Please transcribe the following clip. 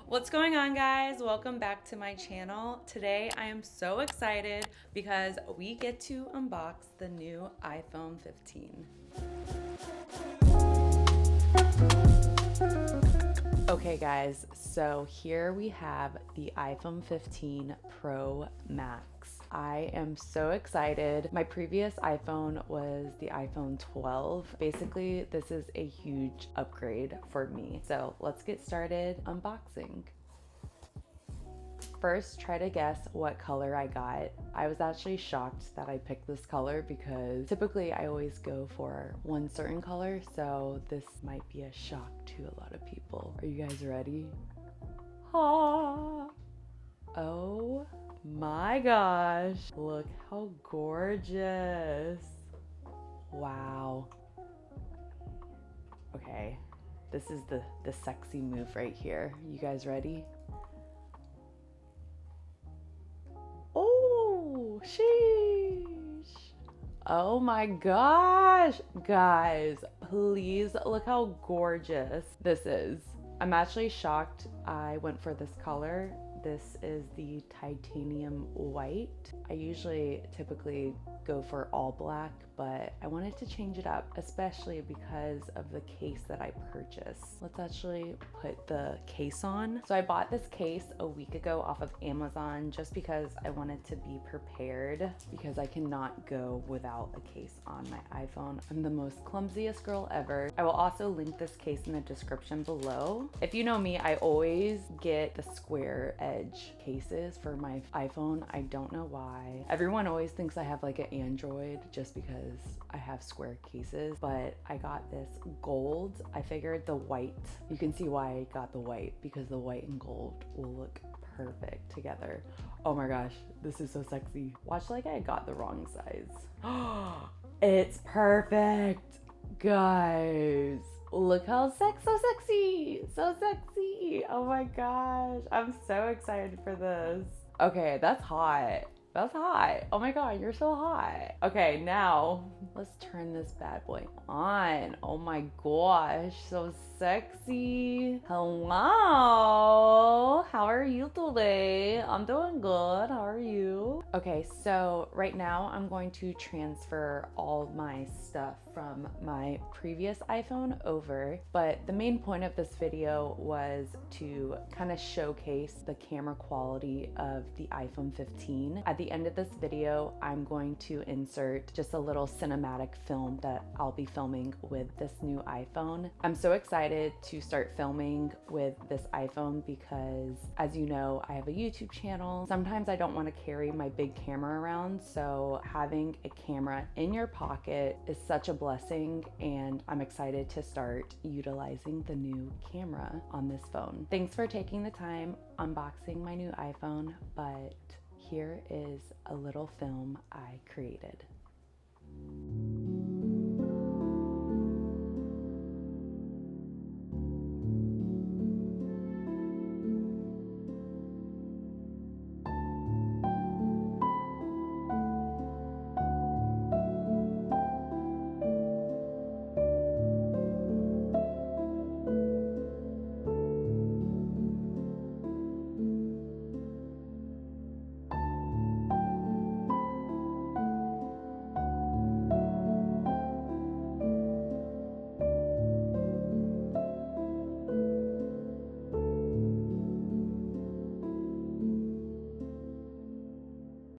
What's going on, guys? Welcome back to my channel. Today I am so excited because we get to unbox the new iPhone 15. Okay guys, so here we have the iPhone 15 Pro Max. I am so excited. My previous iPhone was the iPhone 12. Basically, this is a huge upgrade for me. So let's get started unboxing. First, try to guess what color I got. I was actually shocked that I picked this color because typically I always go for one certain color, so this might be a shock to a lot of people. Are you guys ready? Ah. Oh my gosh, look how gorgeous. Wow. Okay, this is the sexy move right here. You guys ready? Oh, sheesh. Oh my gosh. Guys, please look how gorgeous this is. I'm actually shocked I went for this color. This is the titanium white. I usually typically go for all black, but I wanted to change it up, especially because of the case that I purchased. Let's actually put the case on. So I bought this case a week ago off of Amazon just because I wanted to be prepared, because I cannot go without a case on my iPhone. I'm the most clumsiest girl ever. I will also link this case in the description below. If you know me, I always get the square edge cases for my iPhone. I don't know why. Everyone always thinks I have like an Android just because I have square cases, but I got this gold. I figured the white, you can see why I got the white, because the white and gold will look perfect together. Oh my gosh, this is so sexy. Watch like I got the wrong size. It's perfect, guys. Look how so sexy, so sexy. Oh my gosh, I'm so excited for this. Okay, that's hot. That's hot. Oh my god, you're so hot. Okay, now let's turn this bad boy on. Oh my gosh, so sexy. Hello. How are you today? I'm doing good. How are you? Okay, so right now I'm going to transfer all my stuff from my previous iPhone over, but the main point of this video was to kind of showcase the camera quality of the iPhone 15. At the end of this video, I'm going to insert just a little cinematic film that I'll be filming with this new iPhone. I'm so excited to start filming with this iPhone because, as you know, I have a YouTube channel. Sometimes I don't want to carry my big camera around, so having a camera in your pocket is such a blessing, and I'm excited to start utilizing the new camera on this phone. Thanks for taking the time unboxing my new iPhone, but here is a little film I created.